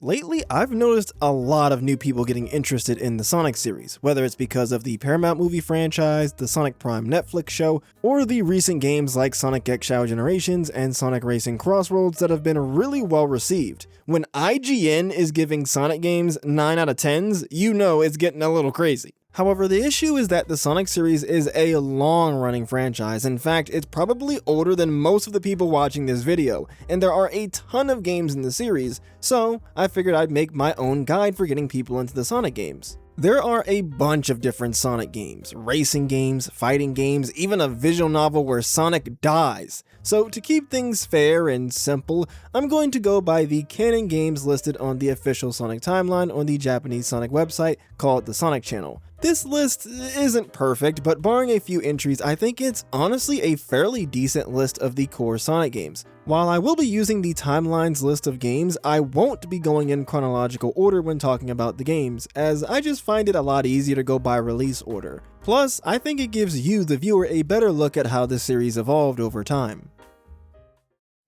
Lately, I've noticed a lot of new people getting interested in the Sonic series, whether it's because of the Paramount movie franchise, the Sonic Prime Netflix show, or the recent games like Sonic X Shadow Generations and Sonic Racing CrossWorlds that have been really well received. When IGN is giving Sonic games 9 out of 10s, you know it's getting a little crazy. However, the issue is that the Sonic series is a long-running franchise. In fact, it's probably older than most of the people watching this video, and there are a ton of games in the series, so I figured I'd make my own guide for getting people into the Sonic games. There are a bunch of different Sonic games, racing games, fighting games, even a visual novel where Sonic dies. So to keep things fair and simple, I'm going to go by the canon games listed on the official Sonic timeline on the Japanese Sonic website called the Sonic Channel. This list isn't perfect, but barring a few entries, I think it's honestly a fairly decent list of the core Sonic games. While I will be using the timeline's list of games, I won't be going in chronological order when talking about the games, as I just find it a lot easier to go by release order. Plus, I think it gives you, the viewer, a better look at how the series evolved over time.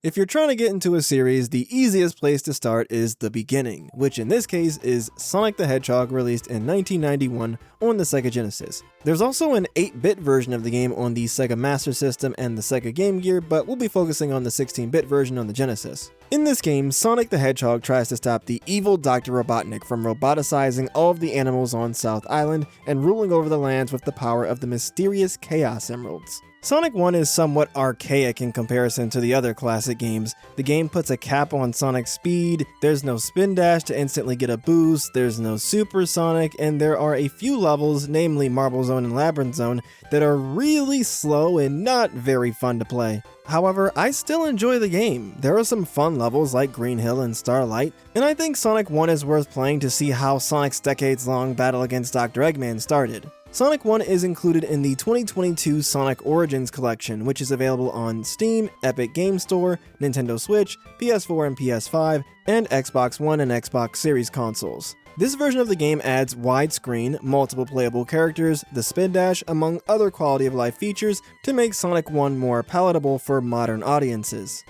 If you're trying to get into a series, the easiest place to start is the beginning, which in this case is Sonic the Hedgehog, released in 1991 on the Sega Genesis. There's also an 8-bit version of the game on the Sega Master System and the Sega Game Gear, but we'll be focusing on the 16-bit version on the Genesis. In this game, Sonic the Hedgehog tries to stop the evil Dr. Robotnik from roboticizing all of the animals on South Island and ruling over the lands with the power of the mysterious Chaos Emeralds. Sonic 1 is somewhat archaic in comparison to the other classic games. The game puts a cap on Sonic's speed, there's no spin dash to instantly get a boost, there's no Super Sonic, and there are a few levels, namely Marble Zone and Labyrinth Zone, that are really slow and not very fun to play. However, I still enjoy the game. There are some fun levels like Green Hill and Starlight, and I think Sonic 1 is worth playing to see how Sonic's decades-long battle against Dr. Eggman started. Sonic 1 is included in the 2022 Sonic Origins collection, which is available on Steam, Epic Game Store, Nintendo Switch, PS4 and PS5, and Xbox One and Xbox Series consoles. This version of the game adds widescreen, multiple playable characters, the spin dash, among other quality of life features to make Sonic 1 more palatable for modern audiences.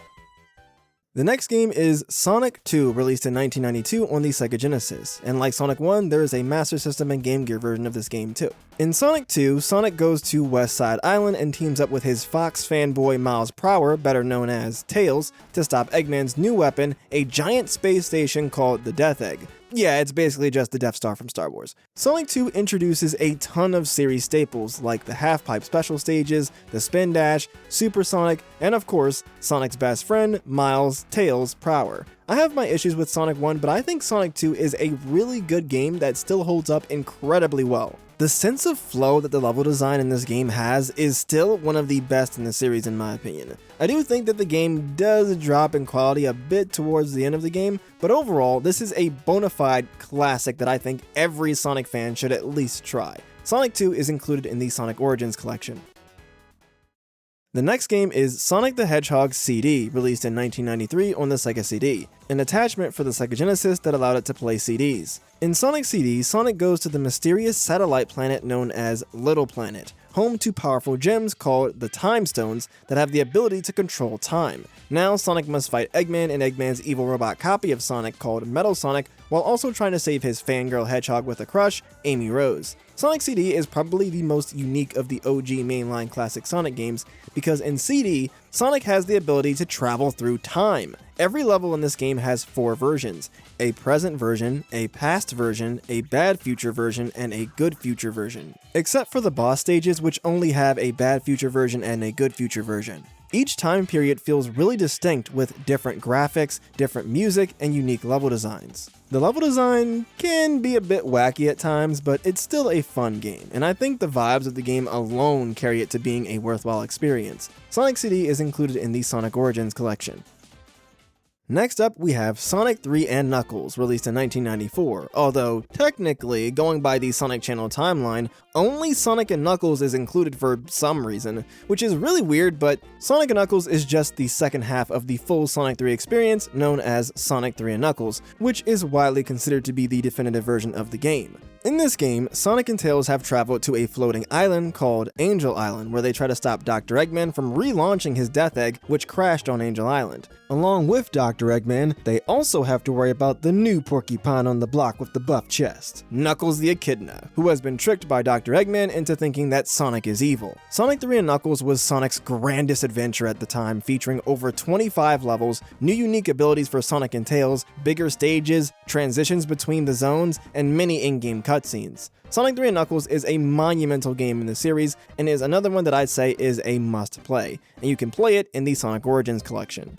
The next game is Sonic 2, released in 1992 on the Sega Genesis, and like Sonic 1, there is a Master System and Game Gear version of this game too. In Sonic 2, Sonic goes to West Side Island and teams up with his Fox fanboy Miles Prower, better known as Tails, to stop Eggman's new weapon, a giant space station called the Death Egg. Yeah, it's basically just the Death Star from Star Wars. Sonic 2 introduces a ton of series staples like the half-pipe special stages, the spin dash, Super Sonic, and of course, Sonic's best friend, Miles Tails Prower. I have my issues with Sonic 1, but I think Sonic 2 is a really good game that still holds up incredibly well. The sense of flow that the level design in this game has is still one of the best in the series in my opinion. I do think that the game does drop in quality a bit towards the end of the game, but overall, this is a bona fide classic that I think every Sonic fan should at least try. Sonic 2 is included in the Sonic Origins collection. The next game is Sonic the Hedgehog CD, released in 1993 on the Sega CD, an attachment for the Sega Genesis that allowed it to play CDs. In Sonic CD, Sonic goes to the mysterious satellite planet known as Little Planet, home to powerful gems called the Time Stones that have the ability to control time. Now Sonic must fight Eggman and Eggman's evil robot copy of Sonic called Metal Sonic, while also trying to save his fangirl hedgehog with a crush, Amy Rose. Sonic CD is probably the most unique of the OG mainline classic Sonic games, because in CD, Sonic has the ability to travel through time. Every level in this game has 4 versions: a present version, a past version, a bad future version, and a good future version. Except for the boss stages, which only have a bad future version and a good future version. Each time period feels really distinct with different graphics, different music, and unique level designs. The level design can be a bit wacky at times, but it's still a fun game, and I think the vibes of the game alone carry it to being a worthwhile experience. Sonic CD is included in the Sonic Origins collection. Next up, we have Sonic 3 and Knuckles, released in 1994, although technically, going by the Sonic Channel timeline, only Sonic and Knuckles is included for some reason, which is really weird, but Sonic and Knuckles is just the second half of the full Sonic 3 experience known as Sonic 3 and Knuckles, which is widely considered to be the definitive version of the game. In this game, Sonic and Tails have traveled to a floating island called Angel Island, where they try to stop Dr. Eggman from relaunching his Death Egg, which crashed on Angel Island. Along with Dr. Eggman, they also have to worry about the new porcupine on the block with the buff chest, Knuckles the Echidna, who has been tricked by Dr. Eggman into thinking that Sonic is evil. Sonic 3 and Knuckles was Sonic's grandest adventure at the time, featuring over 25 levels, new unique abilities for Sonic and Tails, bigger stages, transitions between the zones, and many in-game cutscenes. Sonic 3 and Knuckles is a monumental game in the series, and is another one that I'd say is a must-play, and you can play it in the Sonic Origins collection.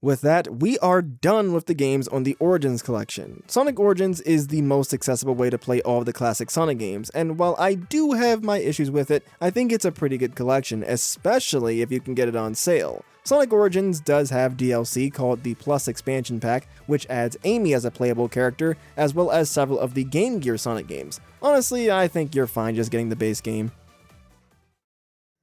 With that, we are done with the games on the Origins collection. Sonic Origins is the most accessible way to play all of the classic Sonic games, and while I do have my issues with it, I think it's a pretty good collection, especially if you can get it on sale. Sonic Origins does have DLC called the Plus Expansion Pack, which adds Amy as a playable character, as well as several of the Game Gear Sonic games. Honestly, I think you're fine just getting the base game.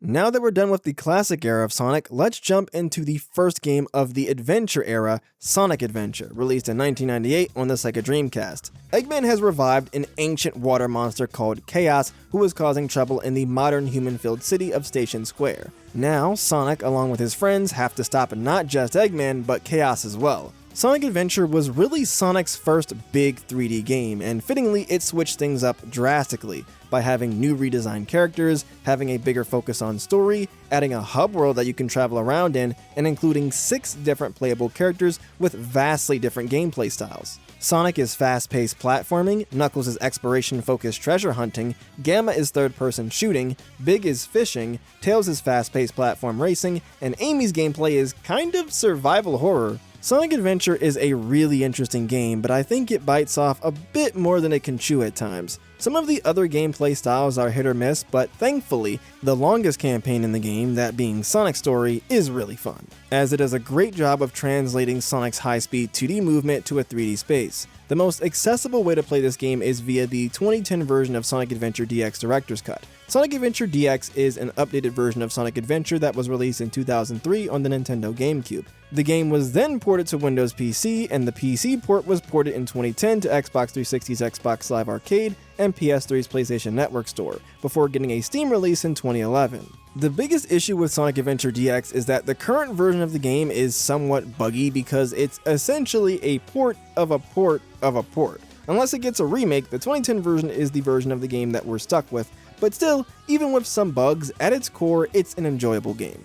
Now that we're done with the classic era of Sonic, let's jump into the first game of the adventure era, Sonic Adventure, released in 1998 on the Sega Dreamcast. Eggman has revived an ancient water monster called Chaos, who is causing trouble in the modern human-filled city of Station Square. Now, Sonic, along with his friends, have to stop not just Eggman, but Chaos as well. Sonic Adventure was really Sonic's first big 3D game, and fittingly it switched things up drastically by having new redesigned characters, having a bigger focus on story, adding a hub world that you can travel around in, and including 6 different playable characters with vastly different gameplay styles. Sonic is fast-paced platforming, Knuckles is exploration-focused treasure hunting, Gamma is third-person shooting, Big is fishing, Tails is fast-paced platform racing, and Amy's gameplay is kind of survival horror. Sonic Adventure is a really interesting game, but I think it bites off a bit more than it can chew at times. Some of the other gameplay styles are hit or miss, but thankfully, the longest campaign in the game, that being Sonic's story, is really fun, as it does a great job of translating Sonic's high-speed 2D movement to a 3D space. The most accessible way to play this game is via the 2010 version of Sonic Adventure DX Director's Cut. Sonic Adventure DX is an updated version of Sonic Adventure that was released in 2003 on the Nintendo GameCube. The game was then ported to Windows PC, and the PC port was ported in 2010 to Xbox 360's Xbox Live Arcade and PS3's PlayStation Network Store, before getting a Steam release in 2011. The biggest issue with Sonic Adventure DX is that the current version of the game is somewhat buggy because it's essentially a port of a port of a port. Unless it gets a remake, the 2010 version is the version of the game that we're stuck with, but still, even with some bugs, at its core, it's an enjoyable game.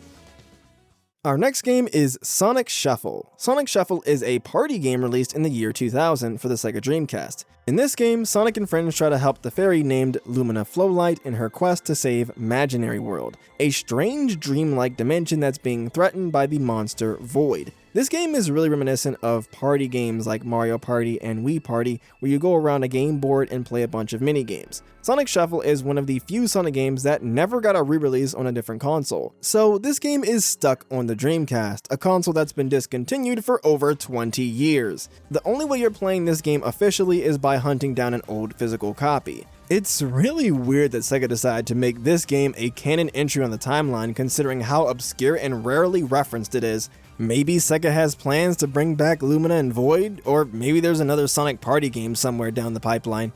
Our next game is Sonic Shuffle. Sonic Shuffle is a party game released in the year 2000 for the Sega Dreamcast. In this game, Sonic and friends try to help the fairy named Lumina Flowlight in her quest to save Imaginary World, a strange dreamlike dimension that's being threatened by the monster Void. This game is really reminiscent of party games like Mario Party and Wii Party, where you go around a game board and play a bunch of mini-games. Sonic Shuffle is one of the few Sonic games that never got a re-release on a different console. So this game is stuck on the Dreamcast, a console that's been discontinued for over 20 years. The only way you're playing this game officially is by hunting down an old physical copy. It's really weird that Sega decided to make this game a canon entry on the timeline, considering how obscure and rarely referenced it is. Maybe Sega has plans to bring back Lumina and Void, or maybe there's another Sonic party game somewhere down the pipeline.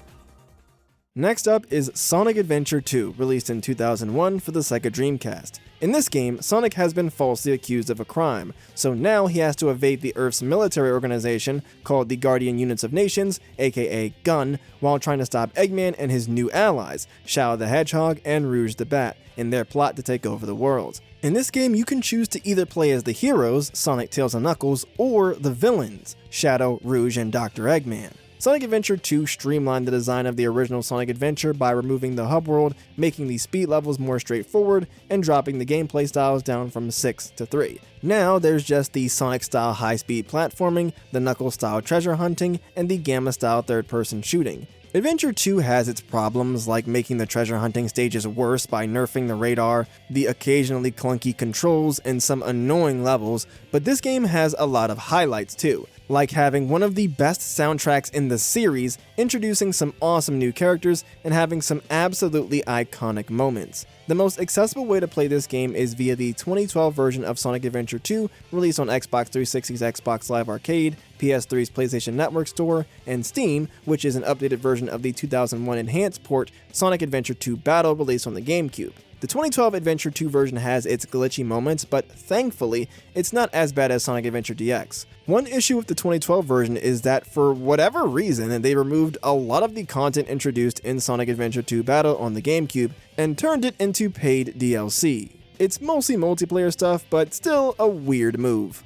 Next up is Sonic Adventure 2, released in 2001 for the Sega Dreamcast. In this game, Sonic has been falsely accused of a crime, so now he has to evade the Earth's military organization called the Guardian Units of Nations, aka GUN, while trying to stop Eggman and his new allies, Shadow the Hedgehog and Rouge the Bat, in their plot to take over the world. In this game, you can choose to either play as the heroes, Sonic, Tails, and Knuckles, or the villains, Shadow, Rouge, and Dr. Eggman. Sonic Adventure 2 streamlined the design of the original Sonic Adventure by removing the hub world, making the speed levels more straightforward, and dropping the gameplay styles down from 6 to 3. Now there's just the Sonic-style high-speed platforming, the Knuckles-style treasure hunting, and the Gamma-style third-person shooting. Adventure 2 has its problems, like making the treasure hunting stages worse by nerfing the radar, the occasionally clunky controls, and some annoying levels, but this game has a lot of highlights too, like having one of the best soundtracks in the series, introducing some awesome new characters, and having some absolutely iconic moments. The most accessible way to play this game is via the 2012 version of Sonic Adventure 2, released on Xbox 360's Xbox Live Arcade, PS3's PlayStation Network store, and Steam, which is an updated version of the 2001 enhanced port Sonic Adventure 2 Battle released on the GameCube. The 2012 Adventure 2 version has its glitchy moments, but thankfully, it's not as bad as Sonic Adventure DX. One issue with the 2012 version is that for whatever reason, they removed a lot of the content introduced in Sonic Adventure 2 Battle on the GameCube and turned it into paid DLC. It's mostly multiplayer stuff, but still a weird move.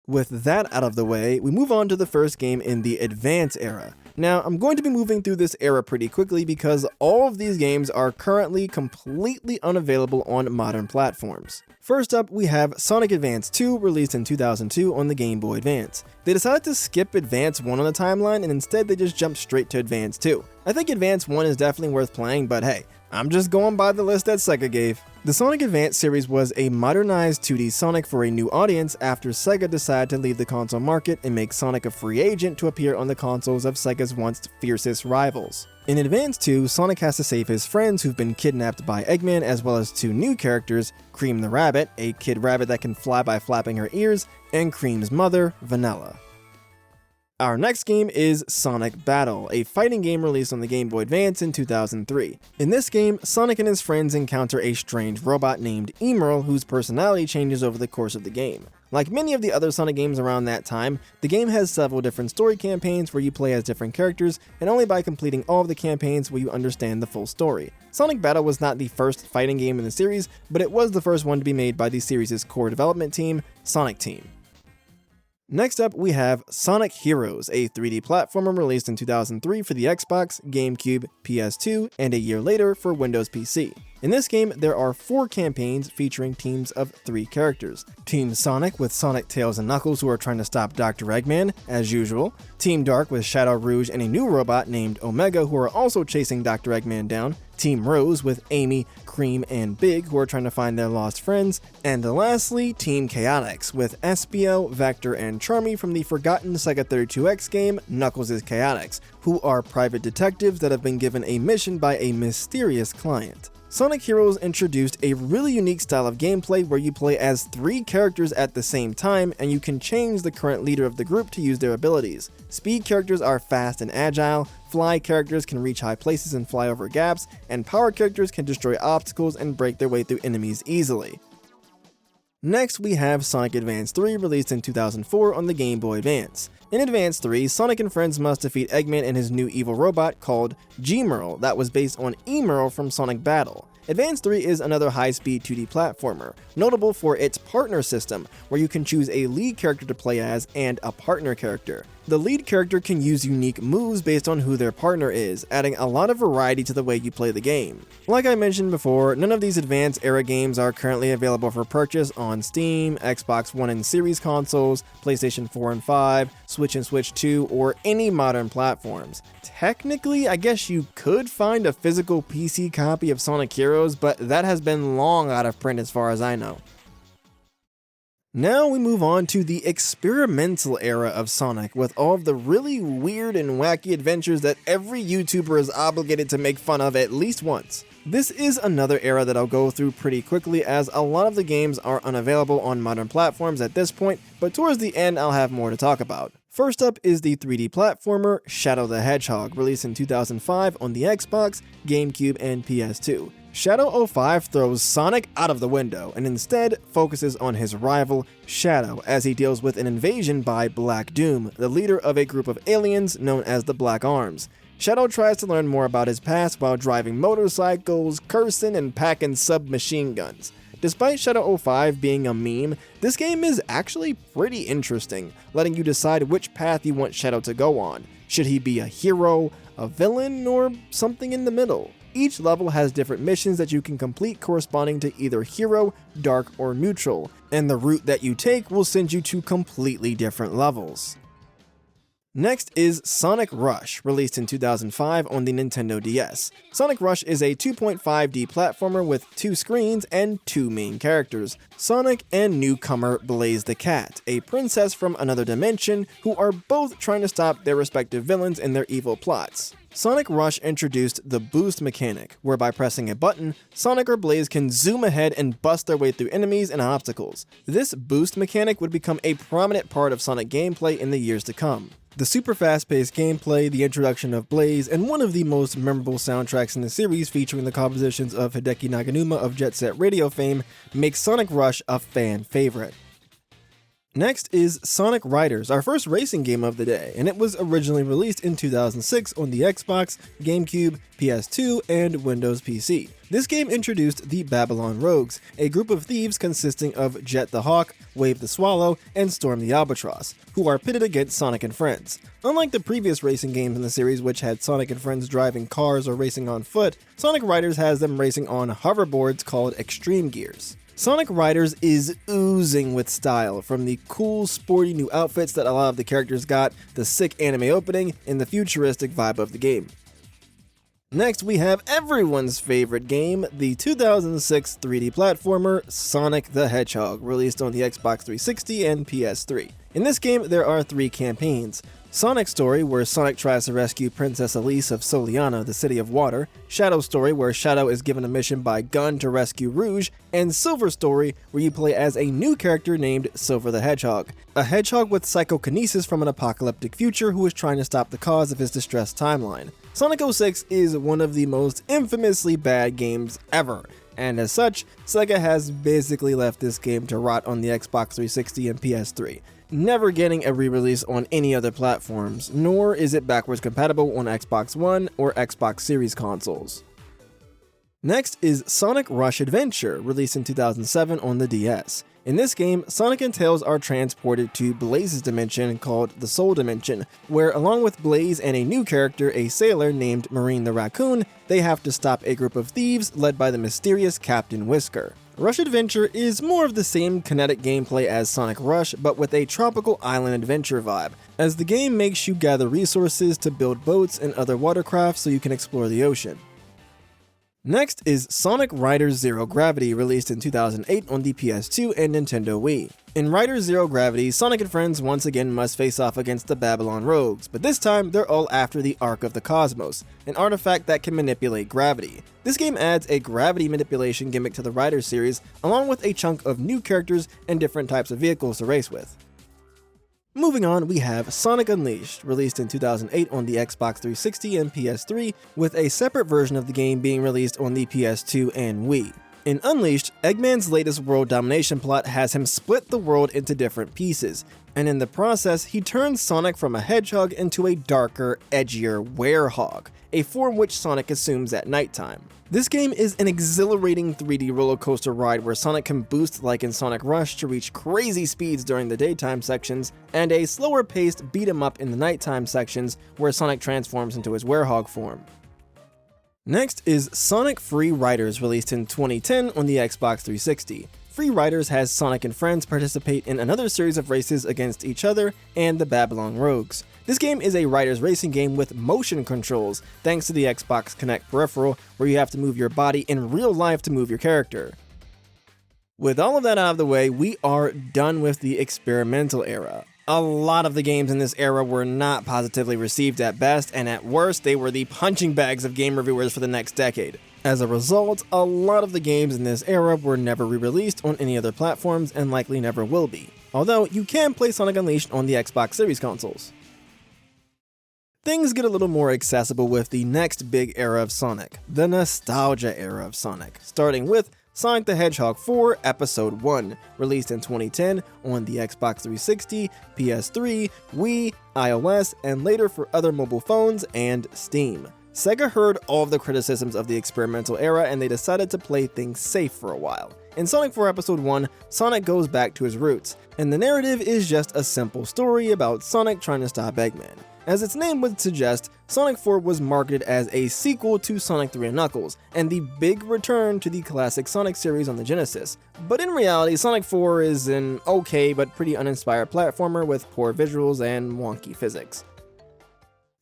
With that out of the way, we move on to the first game in the Advance era. Now, I'm going to be moving through this era pretty quickly because all of these games are currently completely unavailable on modern platforms. First up, we have Sonic Advance 2, released in 2002 on the Game Boy Advance. They decided to skip Advance 1 on the timeline and instead they just jumped straight to Advance 2. I think Advance 1 is definitely worth playing, but hey, I'm just going by the list that Sega gave. The Sonic Advance series was a modernized 2D Sonic for a new audience after Sega decided to leave the console market and make Sonic a free agent to appear on the consoles of Sega's once fiercest rivals. In Advance 2, Sonic has to save his friends who've been kidnapped by Eggman, as well as two new characters, Cream the Rabbit, a kid rabbit that can fly by flapping her ears, and Cream's mother, Vanilla. Our next game is Sonic Battle, a fighting game released on the Game Boy Advance in 2003. In this game, Sonic and his friends encounter a strange robot named Emerl whose personality changes over the course of the game. Like many of the other Sonic games around that time, the game has several different story campaigns where you play as different characters, and only by completing all of the campaigns will you understand the full story. Sonic Battle was not the first fighting game in the series, but it was the first one to be made by the series' core development team, Sonic Team. Next up, we have Sonic Heroes, a 3D platformer released in 2003 for the Xbox, GameCube, PS2, and a year later for Windows PC. In this game, there are 4 campaigns featuring teams of 3 characters. Team Sonic with Sonic, Tails, and Knuckles who are trying to stop Dr. Eggman, as usual. Team Dark with Shadow Rouge and a new robot named Omega who are also chasing Dr. Eggman down. Team Rose with Amy, Cream, and Big who are trying to find their lost friends. And lastly, Team Chaotix with Espio, Vector, and Charmy from the forgotten Sega 32X game Knuckles' Chaotix, who are private detectives that have been given a mission by a mysterious client. Sonic Heroes introduced a really unique style of gameplay where you play as 3 characters at the same time and you can change the current leader of the group to use their abilities. Speed characters are fast and agile, fly characters can reach high places and fly over gaps, and power characters can destroy obstacles and break their way through enemies easily. Next, we have Sonic Advance 3, released in 2004 on the Game Boy Advance. In Advance 3, Sonic and friends must defeat Eggman and his new evil robot called G-Merl that was based on Emerl from Sonic Battle. Advance 3 is another high-speed 2D platformer, notable for its partner system, where you can choose a lead character to play as and a partner character. The lead character can use unique moves based on who their partner is, adding a lot of variety to the way you play the game. Like I mentioned before, none of these Advance era games are currently available for purchase on Steam, Xbox One and Series consoles, PlayStation 4 and 5, Switch and Switch 2, or any modern platforms. Technically, I guess you could find a physical PC copy of Sonic Heroes, but that has been long out of print as far as I know. Now we move on to the experimental era of Sonic, with all of the really weird and wacky adventures that every YouTuber is obligated to make fun of at least once. This is another era that I'll go through pretty quickly as a lot of the games are unavailable on modern platforms at this point, but towards the end I'll have more to talk about. First up is the 3D platformer Shadow the Hedgehog, released in 2005 on the Xbox, GameCube, and PS2. Shadow 05 throws Sonic out of the window and instead focuses on his rival, Shadow, as he deals with an invasion by Black Doom, the leader of a group of aliens known as the Black Arms. Shadow tries to learn more about his past while driving motorcycles, cursing, and packing submachine guns. Despite Shadow 05 being a meme, this game is actually pretty interesting, letting you decide which path you want Shadow to go on. Should he be a hero, a villain, or something in the middle? Each level has different missions that you can complete corresponding to either hero, dark, or neutral, and the route that you take will send you to completely different levels. Next is Sonic Rush, released in 2005 on the Nintendo DS. Sonic Rush is a 2.5D platformer with 2 screens and 2 main characters, Sonic and newcomer Blaze the Cat, a princess from another dimension who are both trying to stop their respective villains in their evil plots. Sonic Rush introduced the boost mechanic, where by pressing a button, Sonic or Blaze can zoom ahead and bust their way through enemies and obstacles. This boost mechanic would become a prominent part of Sonic gameplay in the years to come. The super fast-paced gameplay, the introduction of Blaze, and one of the most memorable soundtracks in the series featuring the compositions of Hideki Naganuma of Jet Set Radio fame makes Sonic Rush a fan favorite. Next is Sonic Riders, our first racing game of the day, and it was originally released in 2006 on the Xbox, GameCube, PS2, and Windows PC. This game introduced the Babylon Rogues, a group of thieves consisting of Jet the Hawk, Wave the Swallow, and Storm the Albatross, who are pitted against Sonic and Friends. Unlike the previous racing games in the series which had Sonic and Friends driving cars or racing on foot, Sonic Riders has them racing on hoverboards called Extreme Gears. Sonic Riders is oozing with style, from the cool, sporty new outfits that a lot of the characters got, the sick anime opening, and the futuristic vibe of the game. Next, we have everyone's favorite game, the 2006 3D platformer Sonic the Hedgehog, released on the Xbox 360 and PS3. In this game, there are 3 campaigns. Sonic Story, where Sonic tries to rescue Princess Elise of Soliana, the City of Water, Shadow Story, where Shadow is given a mission by Gun to rescue Rouge, and Silver Story, where you play as a new character named Silver the Hedgehog, a hedgehog with psychokinesis from an apocalyptic future who is trying to stop the cause of his distressed timeline. Sonic 06 is one of the most infamously bad games ever, and as such, Sega has basically left this game to rot on the Xbox 360 and PS3. Never getting a re-release on any other platforms, nor is it backwards compatible on Xbox One or Xbox Series consoles. Next is Sonic Rush Adventure, released in 2007 on the DS. In this game, Sonic and Tails are transported to Blaze's dimension called the Soul Dimension, where along with Blaze and a new character, a sailor named Marine the Raccoon, they have to stop a group of thieves led by the mysterious Captain Whisker. Rush Adventure is more of the same kinetic gameplay as Sonic Rush, but with a tropical island adventure vibe, as the game makes you gather resources to build boats and other watercraft so you can explore the ocean. Next is Sonic Riders Zero Gravity, released in 2008 on the PS2 and Nintendo Wii. In Riders Zero Gravity, Sonic and friends once again must face off against the Babylon Rogues, but this time they're all after the Ark of the Cosmos, an artifact that can manipulate gravity. This game adds a gravity manipulation gimmick to the Riders series, along with a chunk of new characters and different types of vehicles to race with. Moving on, we have Sonic Unleashed, released in 2008 on the Xbox 360 and PS3, with a separate version of the game being released on the PS2 and Wii. In Unleashed, Eggman's latest world domination plot has him split the world into different pieces, and in the process, he turns Sonic from a hedgehog into a darker, edgier werehog, a form which Sonic assumes at nighttime. This game is an exhilarating 3D roller coaster ride where Sonic can boost like in Sonic Rush to reach crazy speeds during the daytime sections, and a slower paced beat 'em up in the nighttime sections where Sonic transforms into his werehog form. Next is Sonic Free Riders, released in 2010 on the Xbox 360. Free Riders has Sonic and friends participate in another series of races against each other and the Babylon Rogues. This game is a riders racing game with motion controls, thanks to the Xbox Kinect peripheral, where you have to move your body in real life to move your character. With all of that out of the way, we are done with the experimental era. A lot of the games in this era were not positively received at best, and at worst, they were the punching bags of game reviewers for the next decade. As a result, a lot of the games in this era were never re-released on any other platforms and likely never will be. Although, you can play Sonic Unleashed on the Xbox Series consoles. Things get a little more accessible with the next big era of Sonic, the nostalgia era of Sonic, starting with Sonic the Hedgehog 4 Episode 1, released in 2010 on the Xbox 360, PS3, Wii, iOS, and later for other mobile phones and Steam. Sega heard all of the criticisms of the experimental era and they decided to play things safe for a while. In Sonic 4 Episode 1, Sonic goes back to his roots, and the narrative is just a simple story about Sonic trying to stop Eggman. As its name would suggest, Sonic 4 was marketed as a sequel to Sonic 3 and Knuckles, and the big return to the classic Sonic series on the Genesis. But in reality, Sonic 4 is an okay but pretty uninspired platformer with poor visuals and wonky physics.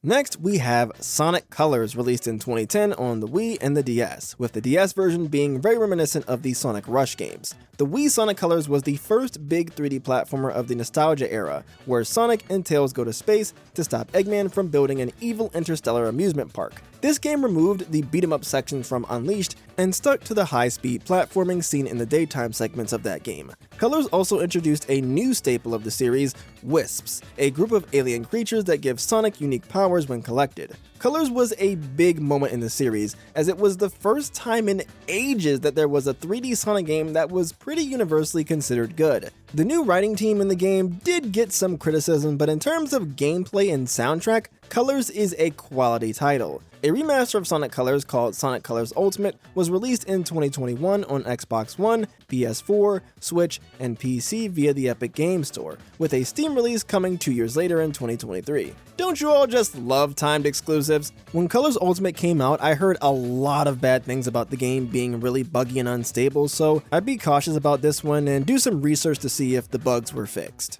Next, we have Sonic Colors, released in 2010 on the Wii and the DS, with the DS version being very reminiscent of the Sonic Rush games. The Wii Sonic Colors was the first big 3D platformer of the nostalgia era, where Sonic and Tails go to space to stop Eggman from building an evil interstellar amusement park. This game removed the beat-em-up section from Unleashed and stuck to the high-speed platforming seen in the daytime segments of that game. Colors also introduced a new staple of the series, Wisps, a group of alien creatures that give Sonic unique powers when collected. Colors was a big moment in the series, as it was the first time in ages that there was a 3D Sonic game that was pretty universally considered good. The new writing team in the game did get some criticism, but in terms of gameplay and soundtrack, Colors is a quality title. A remaster of Sonic Colors called Sonic Colors Ultimate was released in 2021 on Xbox One, PS4, Switch, and PC via the Epic Games Store, with a Steam release coming 2 years later in 2023. Don't you all just love timed exclusives? When Colors Ultimate came out, I heard a lot of bad things about the game being really buggy and unstable, so I'd be cautious about this one and do some research to see if the bugs were fixed.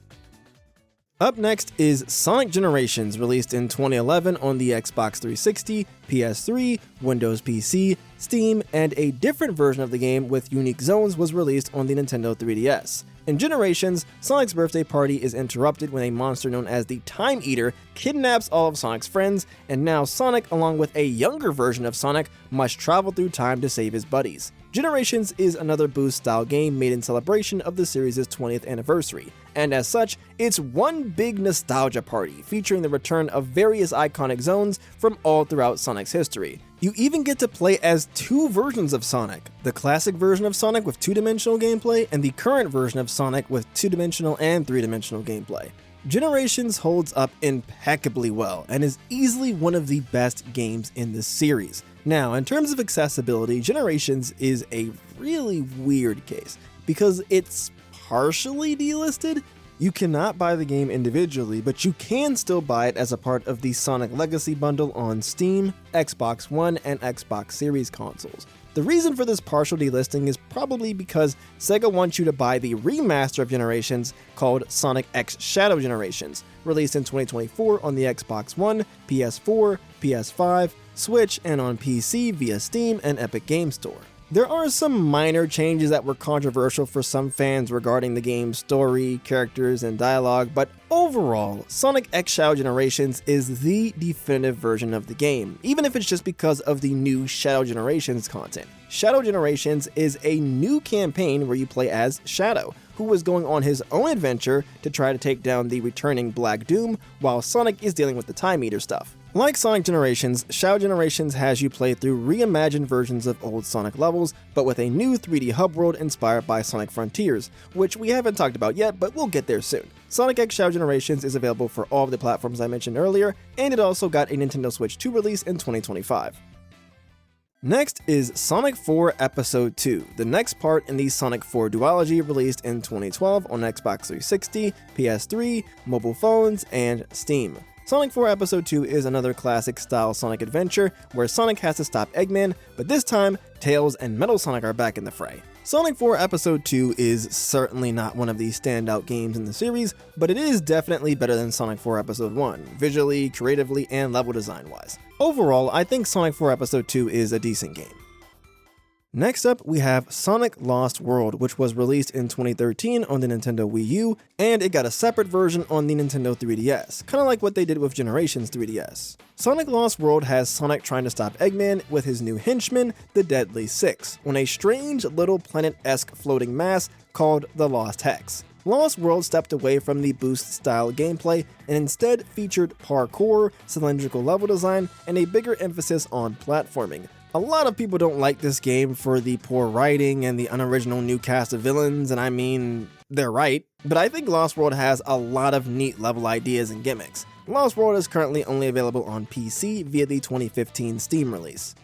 Up next is Sonic Generations, released in 2011 on the Xbox 360, PS3, Windows PC, Steam, and a different version of the game with unique zones was released on the Nintendo 3DS. In Generations, Sonic's birthday party is interrupted when a monster known as the Time Eater kidnaps all of Sonic's friends, and now Sonic, along with a younger version of Sonic, must travel through time to save his buddies. Generations is another Boost-style game made in celebration of the series' 20th anniversary, and as such, it's one big nostalgia party featuring the return of various iconic zones from all throughout Sonic's history. You even get to play as two versions of Sonic, the classic version of Sonic with two-dimensional gameplay and the current version of Sonic with two-dimensional and three-dimensional gameplay. Generations holds up impeccably well and is easily one of the best games in the series. Now, in terms of accessibility, Generations is a really weird case because it's partially delisted. You cannot buy the game individually, but you can still buy it as a part of the Sonic Legacy bundle on Steam, Xbox One, and Xbox Series consoles. The reason for this partial delisting is probably because Sega wants you to buy the remaster of Generations called Sonic X Shadow Generations, released in 2024 on the Xbox One, PS4, PS5, Switch, and on PC via Steam and Epic Games Store. There are some minor changes that were controversial for some fans regarding the game's story, characters, and dialogue, but overall, Sonic X Shadow Generations is the definitive version of the game, even if it's just because of the new Shadow Generations content. Shadow Generations is a new campaign where you play as Shadow, who was going on his own adventure to try to take down the returning Black Doom, while Sonic is dealing with the Time Eater stuff. Like Sonic Generations, Shadow Generations has you play through reimagined versions of old Sonic levels, but with a new 3D hub world inspired by Sonic Frontiers, which we haven't talked about yet, but we'll get there soon. Sonic X Shadow Generations is available for all of the platforms I mentioned earlier, and it also got a Nintendo Switch 2 release in 2025. Next is Sonic 4 Episode 2, the next part in the Sonic 4 duology released in 2012 on Xbox 360, PS3, mobile phones, and Steam. Sonic 4 Episode 2 is another classic-style Sonic adventure where Sonic has to stop Eggman, but this time, Tails and Metal Sonic are back in the fray. Sonic 4 Episode 2 is certainly not one of the standout games in the series, but it is definitely better than Sonic 4 Episode 1, visually, creatively, and level design-wise. Overall, I think Sonic 4 Episode 2 is a decent game. Next up, we have Sonic Lost World, which was released in 2013 on the Nintendo Wii U, and it got a separate version on the Nintendo 3DS, kind of like what they did with Generations 3DS. Sonic Lost World has Sonic trying to stop Eggman with his new henchman, the Deadly Six, on a strange little planet-esque floating mass called the Lost Hex. Lost World stepped away from the Boost-style gameplay and instead featured parkour, cylindrical level design, and a bigger emphasis on platforming. A lot of people don't like this game for the poor writing and the unoriginal new cast of villains, and I mean, they're right, but I think Lost World has a lot of neat level ideas and gimmicks. Lost World is currently only available on PC via the 2015 Steam release.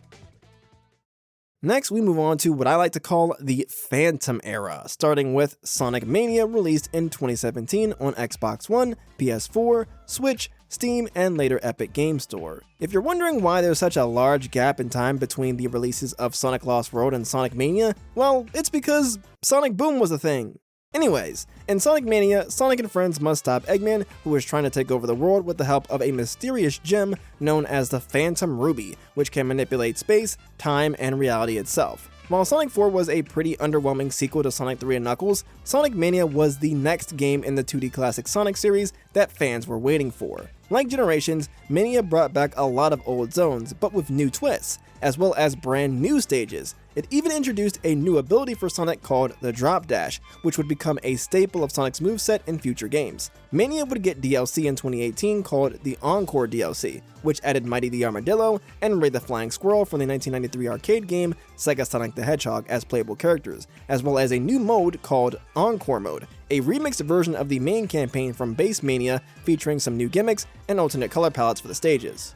Next, we move on to what I like to call the Phantom Era, starting with Sonic Mania, released in 2017 on Xbox One, PS4, Switch, Steam, and later Epic Games Store. If you're wondering why there's such a large gap in time between the releases of Sonic Lost World and Sonic Mania, well, it's because Sonic Boom was a thing. Anyways, in Sonic Mania, Sonic and friends must stop Eggman, who is trying to take over the world with the help of a mysterious gem known as the Phantom Ruby, which can manipulate space, time, and reality itself. While Sonic 4 was a pretty underwhelming sequel to Sonic 3 and Knuckles, Sonic Mania was the next game in the 2D classic Sonic series that fans were waiting for. Like Generations, Mania brought back a lot of old zones, but with new twists, as well as brand new stages. It even introduced a new ability for Sonic called the Drop Dash, which would become a staple of Sonic's moveset in future games. Mania would get DLC in 2018 called the Encore DLC, which added Mighty the Armadillo and Ray the Flying Squirrel from the 1993 arcade game Sega Sonic the Hedgehog as playable characters, as well as a new mode called Encore Mode, a remixed version of the main campaign from base Mania featuring some new gimmicks and alternate color palettes for the stages.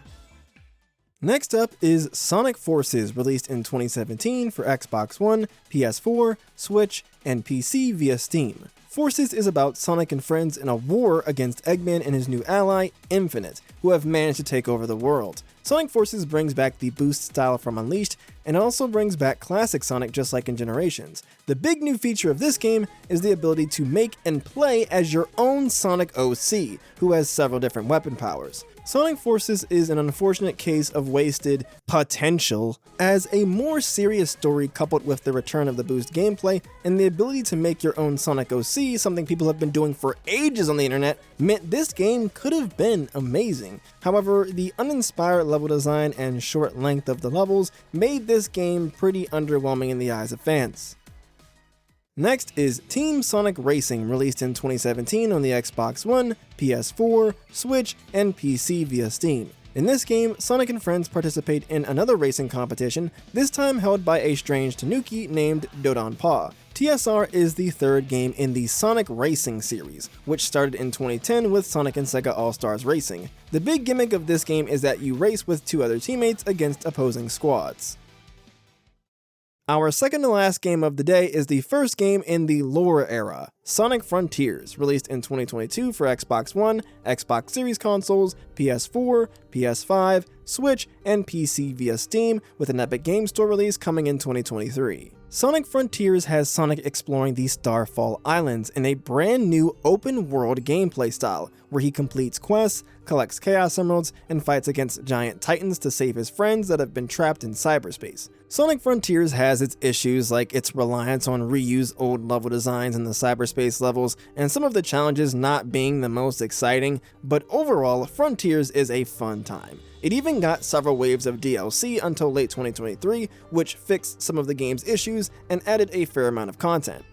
Next up is Sonic Forces, released in 2017 for Xbox One, PS4, Switch, and PC via Steam. Forces is about Sonic and friends in a war against Eggman and his new ally, Infinite, who have managed to take over the world. Sonic Forces brings back the boost style from Unleashed, and also brings back classic Sonic just like in Generations. The big new feature of this game is the ability to make and play as your own Sonic OC, who has several different weapon powers. Sonic Forces is an unfortunate case of wasted potential, as a more serious story coupled with the return of the boost gameplay and the ability to make your own Sonic OC, something people have been doing for ages on the internet, meant this game could have been amazing. However, the uninspired level design and short length of the levels made this game pretty underwhelming in the eyes of fans. Next is Team Sonic Racing, released in 2017 on the Xbox One, PS4, Switch, and PC via Steam. In this game, Sonic and friends participate in another racing competition, this time held by a strange Tanuki named Dodon Paw. TSR is the third game in the Sonic Racing series, which started in 2010 with Sonic and Sega All-Stars Racing. The big gimmick of this game is that you race with two other teammates against opposing squads. Our second to last game of the day is the first game in the lore era, Sonic Frontiers, released in 2022 for Xbox One, Xbox Series consoles, PS4, PS5, Switch, and PC via Steam, with an Epic Games Store release coming in 2023. Sonic Frontiers has Sonic exploring the Starfall Islands in a brand new open-world gameplay style, where he completes quests, collects Chaos Emeralds, and fights against giant titans to save his friends that have been trapped in cyberspace. Sonic Frontiers has its issues like its reliance on reused old level designs in the cyberspace levels, and some of the challenges not being the most exciting, but overall, Frontiers is a fun time. It even got several waves of DLC until late 2023, which fixed some of the game's issues and added a fair amount of content.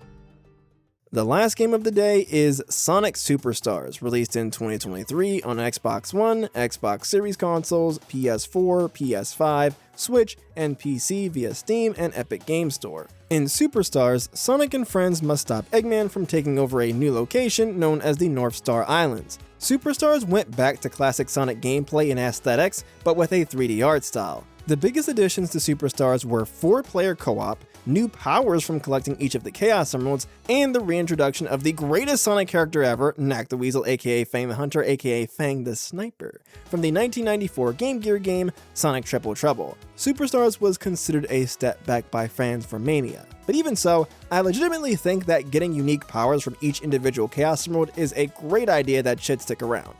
The last game of the day is Sonic Superstars, released in 2023 on Xbox One, Xbox Series consoles, PS4, PS5, Switch, and PC via Steam and Epic Games Store. In Superstars, Sonic and friends must stop Eggman from taking over a new location known as the North Star Islands. Superstars went back to classic Sonic gameplay and aesthetics, but with a 3D art style. The biggest additions to Superstars were 4-player co-op, new powers from collecting each of the Chaos Emeralds, and the reintroduction of the greatest Sonic character ever, Knack the Weasel aka Fang the Hunter aka Fang the Sniper, from the 1994 Game Gear game Sonic Triple Trouble. Superstars was considered a step back by fans for Mania. But even so, I legitimately think that getting unique powers from each individual Chaos Emerald is a great idea that should stick around.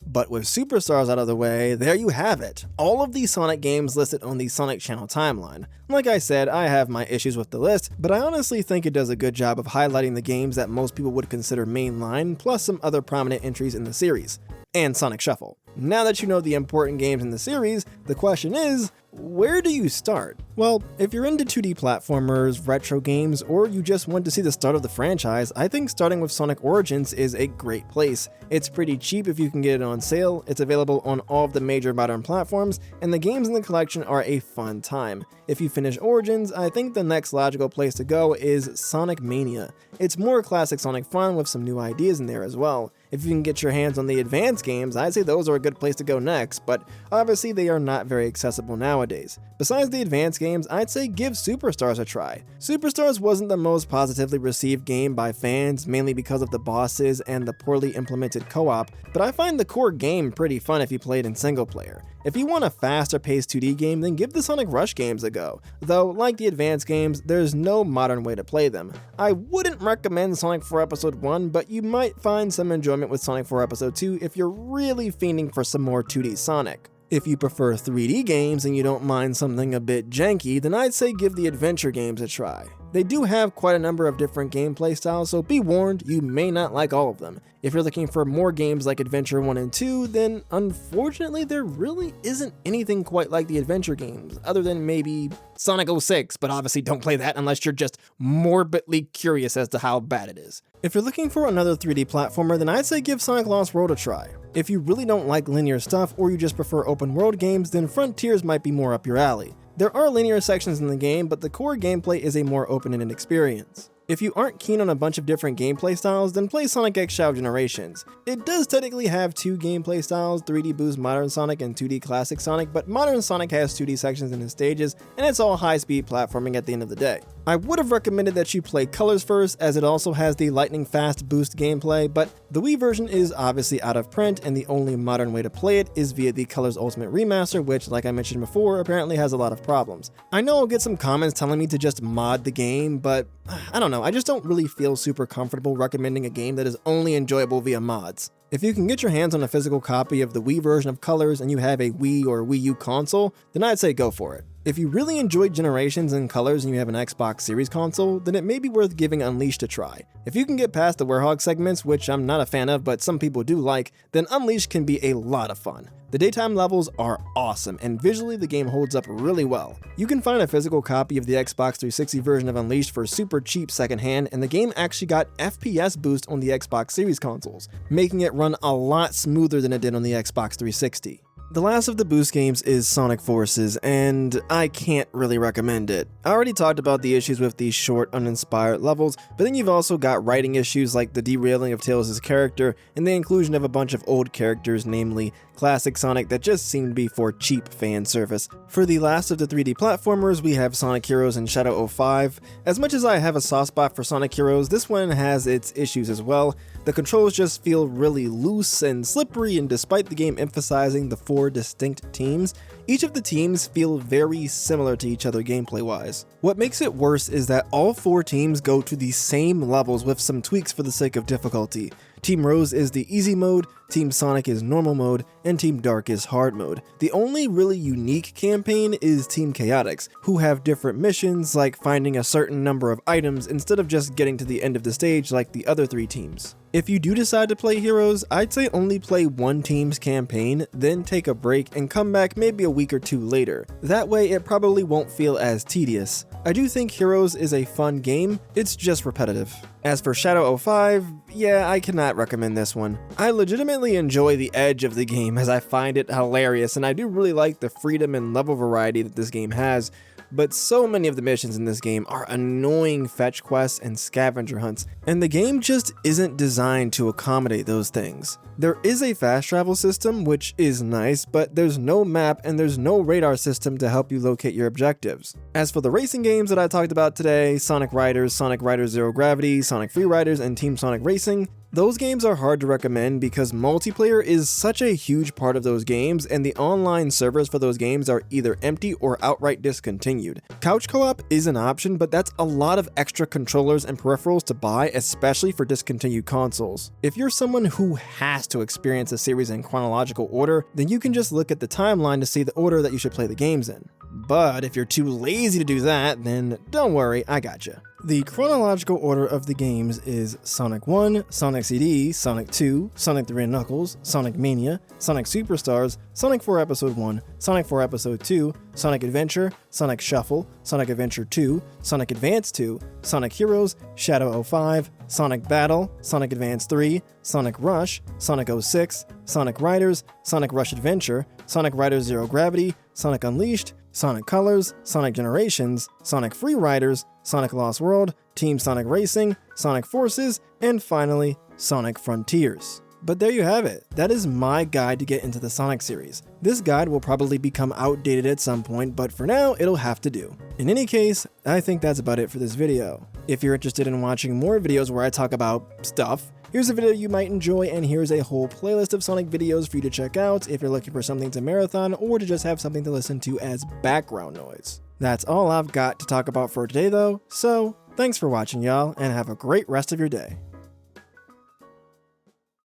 But with Superstars out of the way, there you have it. All of the Sonic games listed on the Sonic Channel timeline. Like I said, I have my issues with the list, but I honestly think it does a good job of highlighting the games that most people would consider mainline, plus some other prominent entries in the series. And Sonic Shuffle. Now that you know the important games in the series, the question is, where do you start? Well, if you're into 2D platformers, retro games, or you just want to see the start of the franchise, I think starting with Sonic Origins is a great place. It's pretty cheap if you can get it on sale, it's available on all of the major modern platforms, and the games in the collection are a fun time. If you finish Origins, I think the next logical place to go is Sonic Mania. It's more classic Sonic fun with some new ideas in there as well. If you can get your hands on the advanced games, I'd say those are a good place to go next, but obviously they are not very accessible nowadays. Besides the advanced games, I'd say give Superstars a try. Superstars wasn't the most positively received game by fans, mainly because of the bosses and the poorly implemented co-op, but I find the core game pretty fun if you play it in single player. If you want a faster paced 2D game, then give the Sonic Rush games a go, though like the advanced games, there's no modern way to play them. I wouldn't recommend Sonic 4 Episode 1, but you might find some enjoyment with Sonic 4 Episode 2 if you're really fiending for some more 2D Sonic. If you prefer 3D games and you don't mind something a bit janky, then I'd say give the adventure games a try. They do have quite a number of different gameplay styles, so be warned, you may not like all of them. If you're looking for more games like Adventure 1 and 2, then unfortunately there really isn't anything quite like the adventure games, other than maybe Sonic 06, but obviously don't play that unless you're just morbidly curious as to how bad it is. If you're looking for another 3D platformer, then I'd say give Sonic Lost World a try. If you really don't like linear stuff or you just prefer open world games, then Frontiers might be more up your alley. There are linear sections in the game, but the core gameplay is a more open-ended experience. If you aren't keen on a bunch of different gameplay styles, then play Sonic X Shadow Generations. It does technically have two gameplay styles, 3D Boost Modern Sonic and 2D Classic Sonic, but Modern Sonic has 2D sections in its stages, and it's all high-speed platforming at the end of the day. I would have recommended that you play Colors first, as it also has the lightning fast boost gameplay, but the Wii version is obviously out of print, and the only modern way to play it is via the Colors Ultimate Remaster, which, like I mentioned before, apparently has a lot of problems. I know I'll get some comments telling me to just mod the game, but I don't know, I just don't really feel super comfortable recommending a game that is only enjoyable via mods. If you can get your hands on a physical copy of the Wii version of Colors and you have a Wii or Wii U console, then I'd say go for it. If you really enjoyed Generations and Colors and you have an Xbox Series console, then it may be worth giving Unleashed a try. If you can get past the Werehog segments, which I'm not a fan of but some people do like, then Unleashed can be a lot of fun. The daytime levels are awesome, and visually the game holds up really well. You can find a physical copy of the Xbox 360 version of Unleashed for super cheap secondhand, and the game actually got FPS boost on the Xbox Series consoles, making it run a lot smoother than it did on the Xbox 360. The last of the boost games is Sonic Forces, and I can't really recommend it. I already talked about the issues with these short, uninspired levels, but then you've also got writing issues like the derailing of Tails' character and the inclusion of a bunch of old characters, namely Classic Sonic, that just seem to be for cheap fan service. For the last of the 3D platformers, we have Sonic Heroes and Shadow 05. As much as I have a soft spot for Sonic Heroes, this one has its issues as well. The controls just feel really loose and slippery, and despite the game emphasizing the 4 distinct teams, each of the teams feel very similar to each other gameplay-wise. What makes it worse is that all 4 teams go to the same levels with some tweaks for the sake of difficulty. Team Rose is the easy mode, Team Sonic is normal mode, and Team Dark is hard mode. The only really unique campaign is Team Chaotix, who have different missions like finding a certain number of items instead of just getting to the end of the stage like the other 3 teams. If you do decide to play Heroes, I'd say only play one team's campaign, then take a break and come back maybe a week or 2 later. That way it probably won't feel as tedious. I do think Heroes is a fun game, it's just repetitive. As for Shadow 05, yeah, I cannot recommend this one. I legitimately enjoy the edge of the game as I find it hilarious, and I do really like the freedom and level variety that this game has, but so many of the missions in this game are annoying fetch quests and scavenger hunts, and the game just isn't designed to accommodate those things. There is a fast travel system, which is nice, but there's no map and there's no radar system to help you locate your objectives. As for the racing games that I talked about today, Sonic Riders Zero Gravity, Sonic Free Riders, and Team Sonic Racing, those games are hard to recommend because multiplayer is such a huge part of those games, and the online servers for those games are either empty or outright discontinued. Couch co-op is an option, but that's a lot of extra controllers and peripherals to buy, especially for discontinued consoles. If you're someone who has to experience a series in chronological order, then you can just look at the timeline to see the order that you should play the games in. But if you're too lazy to do that, then don't worry, I gotcha. The chronological order of the games is Sonic 1, Sonic CD, Sonic 2, Sonic 3 and Knuckles, Sonic Mania, Sonic Superstars, Sonic 4 Episode 1, Sonic 4 Episode 2, Sonic Adventure, Sonic Shuffle, Sonic Adventure 2, Sonic Advance 2, Sonic Heroes, Shadow 05, Sonic Battle, Sonic Advance 3, Sonic Rush, Sonic 06, Sonic Riders, Sonic Rush Adventure, Sonic Riders Zero Gravity, Sonic Unleashed, Sonic Colors, Sonic Generations, Sonic Free Riders, Sonic Lost World, Team Sonic Racing, Sonic Forces, and finally, Sonic Frontiers. But there you have it. That is my guide to get into the Sonic series. This guide will probably become outdated at some point, but for now, it'll have to do. In any case, I think that's about it for this video. If you're interested in watching more videos where I talk about stuff, here's a video you might enjoy, and here's a whole playlist of Sonic videos for you to check out if you're looking for something to marathon or to just have something to listen to as background noise. That's all I've got to talk about for today though, so thanks for watching y'all, and have a great rest of your day.